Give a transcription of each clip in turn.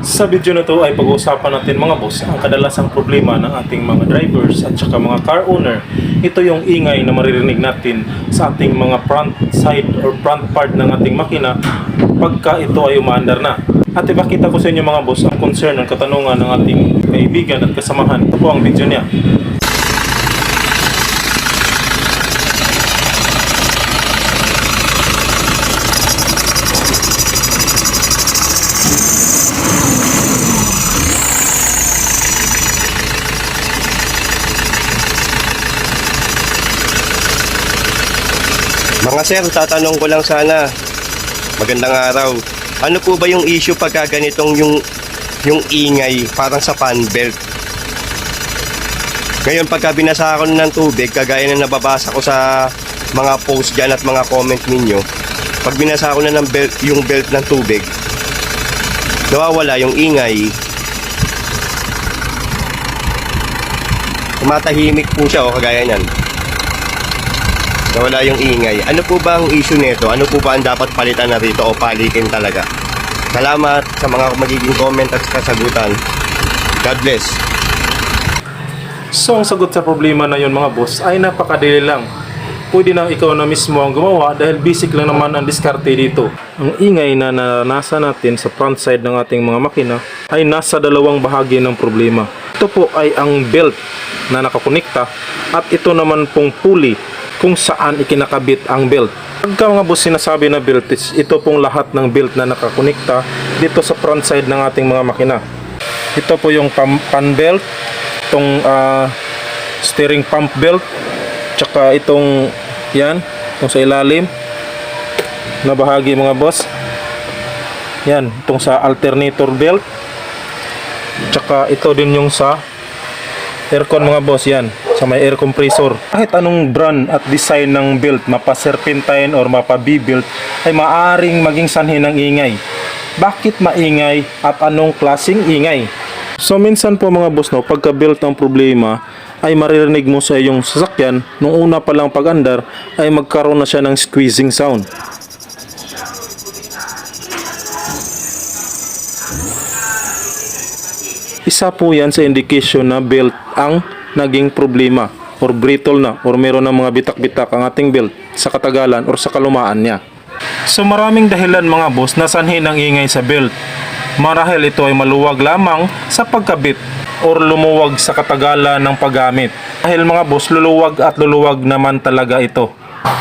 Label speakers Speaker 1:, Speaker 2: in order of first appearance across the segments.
Speaker 1: Sa video na to ay pag-uusapan natin mga boss ang kadalasang problema ng ating mga drivers at saka mga car owner. Ito yung ingay na maririnig natin sa ating mga front side or front part ng ating makina pagka ito ay umaandar na. At ipakita ko sa inyo mga boss ang concern ng katanungan ng ating kaibigan at kasamahan. Ito po ang video niya.
Speaker 2: Mga sir, tatanong ko lang sana. Magandang araw. Ano po ba yung issue pagka ganitong yung ingay parang sa fan belt? Ngayon pagka binasa ko ng tubig, kagaya na nababasa ko sa mga post dyan at mga comment ninyo, pag binasa ko na ng belt, yung belt ng tubig, nawawala yung ingay. Tumatahimik po siya, kagaya nyan. Nawala yung ingay. Ano po ba ang issue nito? Ano po ba ang dapat palitan na rito o palitin talaga? Salamat sa mga magiging comment at kasagutan. God bless.
Speaker 1: So ang sagot sa problema na yun mga boss ay napakadali lang. Pwede nang ikaw na mismo ang gumawa dahil basic lang naman ang diskarte dito. Ang ingay na naranasan natin sa front side ng ating mga makina ay nasa dalawang bahagi ng problema. Ito po ay ang belt na nakakonekta at ito naman pong pulley kung saan ikinakabit ang belt. Pagka mga boss sinasabi na belt, ito pong lahat ng belt na nakakonekta dito sa front side ng ating mga makina. Ito po yung pan belt, itong steering pump belt, tsaka itong yan, itong sa ilalim na bahagi mga boss. Yan, itong sa alternator belt, tsaka ito din yung sa aircon mga boss, yan sa may air compressor. Kahit anong brand at design ng belt, mapa serpentine or mapa B-belt, ay maaring maging sanhi ng ingay. Bakit maingay at anong klaseng ingay? So minsan po mga boss, no, pagka belt ang problema ay maririnig mo sa iyong sasakyan nung una pa lang pag-andar ay magkaroon na siya ng squeezing sound. Isa po yan sa indication na belt ang naging problema or brittle na or meron ng mga bitak-bitak ang ating belt sa katagalan or sa kalumaan niya. So maraming dahilan mga boss na sanhi ng ingay sa belt. Marahil ito ay maluwag lamang sa pagkabit or lumuwag sa katagalan ng paggamit. Dahil mga boss, luluwag at luluwag naman talaga ito.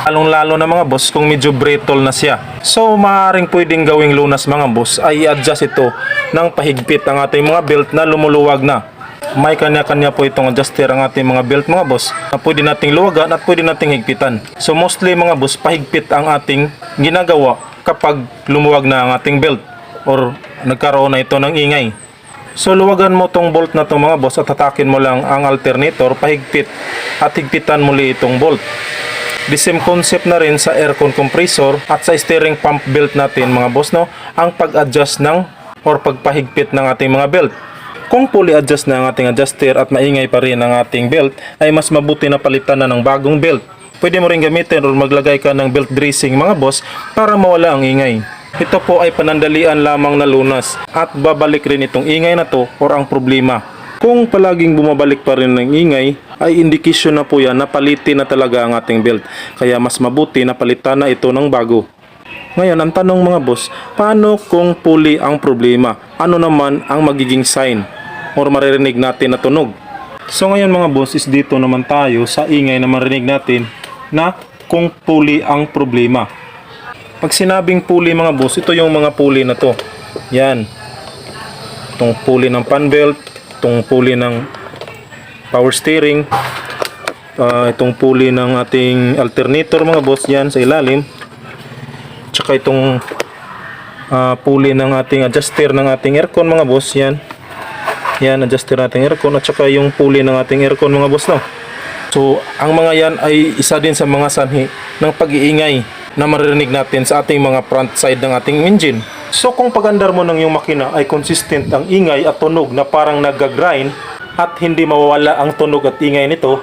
Speaker 1: Lalong-lalo na mga boss kung medyo brittle na siya. So maaaring pwedeng gawing lunas mga boss ay i-adjust ito ng pahigpit ang ating mga belt na lumuluwag na. May kanya-kanya po itong adjuster ang ating mga belt mga boss na pwede nating luwagan at pwede nating higpitan. So mostly mga boss, pahigpit ang ating ginagawa kapag lumuwag na ang ating belt or nagkaroon na ito ng ingay. So luwagan mo tong bolt na to mga boss at hatakin mo lang ang alternator, pahigpit at higpitan muli itong bolt. The same concept na rin sa aircon compressor at sa steering pump belt natin mga boss, no, ang pag-adjust ng or pagpahigpit ng ating mga belt. Kung fully adjust na ang ating adjuster at maingay pa rin ang ating belt, ay mas mabuti na palitan na ng bagong belt. Pwede mo rin gamitin o maglagay ka ng belt dressing mga boss para mawala ang ingay. Ito po ay panandalian lamang na lunas at babalik rin itong ingay na to or ang problema. Kung palaging bumabalik pa rin ng ingay, ay indikasyon na po yan na palitin na talaga ang ating belt. Kaya mas mabuti na palitan na ito ng bago. Ngayon, ang tanong mga boss, paano kung fully ang problema? Ano naman ang magiging sign or maririnig natin na tunog? So ngayon mga boss, is dito naman tayo sa ingay na maririnig natin na kung fully ang problema. Pag sinabing pulley mga boss, ito yung mga pulley na to. Yan. Itong pulley ng fan belt, itong pulley ng power steering, itong pulley ng ating alternator mga boss, yan sa ilalim. Tsaka itong pulley ng ating adjuster ng ating aircon mga boss, yan. Yan, adjuster nating aircon at saka yung pulley ng ating aircon mga boss, no. So, ang mga yan ay isa din sa mga sanhi ng pag-iingay na maririnig natin sa ating mga front side ng ating engine. So kung pag-andar mo ng iyong makina ay consistent ang ingay at tunog na parang nag-grind at hindi mawawala ang tunog at ingay nito,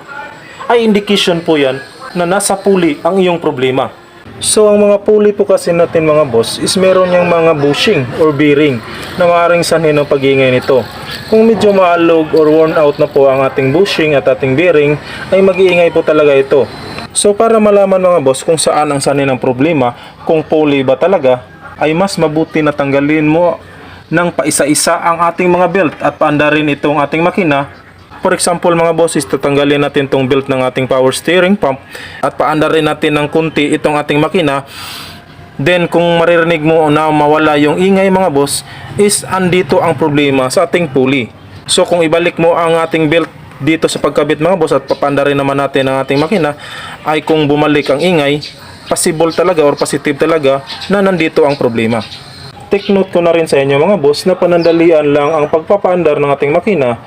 Speaker 1: ay indication po yan na nasa pulley ang iyong problema. So ang mga pulley po kasi natin mga boss is meron yung mga bushing or bearing na maaaring sanhin ng pag-ingay nito. Kung medyo maalog or worn out na po ang ating bushing at ating bearing ay mag-iingay po talaga ito. So para malaman mga boss kung saan ang sanhin ng problema, kung pulley ba talaga, ay mas mabuti na tanggalin mo ng paisa-isa ang ating mga belt at paandarin itong ating makina. For example mga boss, is tatanggalin natin itong belt ng ating power steering pump at paandarin natin ng kunti itong ating makina. Then kung maririnig mo na mawala yung ingay mga boss, is andito ang problema sa ating pulley. So kung ibalik mo ang ating belt dito sa pagkabit mga boss at papandarin naman natin ang ating makina, ay kung bumalik ang ingay, possible talaga or positive talaga na nandito ang problema. Take note ko na rin sa inyo mga boss na panandalian lang ang pagpapaandar ng ating makina.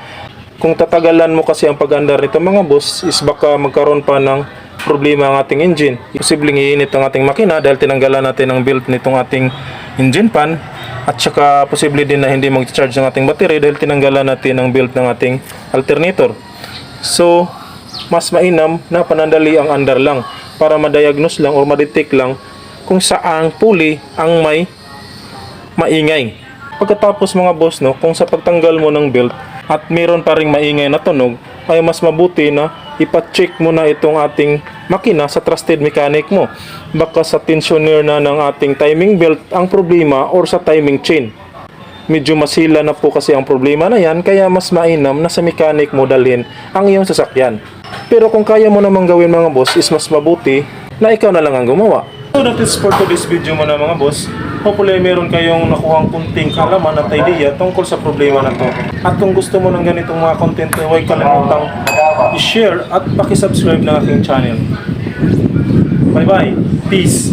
Speaker 1: Kung tatagalan mo kasi ang pag-andar nito mga boss, is baka magkaroon pa ng problema ang ating engine. Posibleng iinit ang ating makina dahil tinanggalan natin ang belt nitong ating engine pan, at saka posible din na hindi mag-charge ang ating battery dahil tinanggalan natin ang belt ng ating alternator. So, mas mainam na panandali ang andar lang para ma-diagnose lang or ma-detect lang kung saang pulley ang may maingay. Pagkatapos mga boss, no, kung sa pagtanggal mo ng belt at meron pa ring maingay na tunog, ay mas mabuti na ipa-check mo na itong ating makina sa trusted mechanic mo. Baka sa tensioner na ng ating timing belt ang problema or sa timing chain. Medyo masila na po kasi ang problema na yan, kaya mas mainam na sa mechanic mo dalhin ang iyong sasakyan. Pero kung kaya mo namang gawin mga boss, is mas mabuti na ikaw na lang ang gumawa. So that is for today's video muna mga boss. Hopefully meron kayong nakuhang kunting kaalaman at idea tungkol sa problema na to. At kung gusto mo ng ganitong mga content, huwag kalimutang i-share at pakisubscribe ng aking channel. Bye bye. Peace.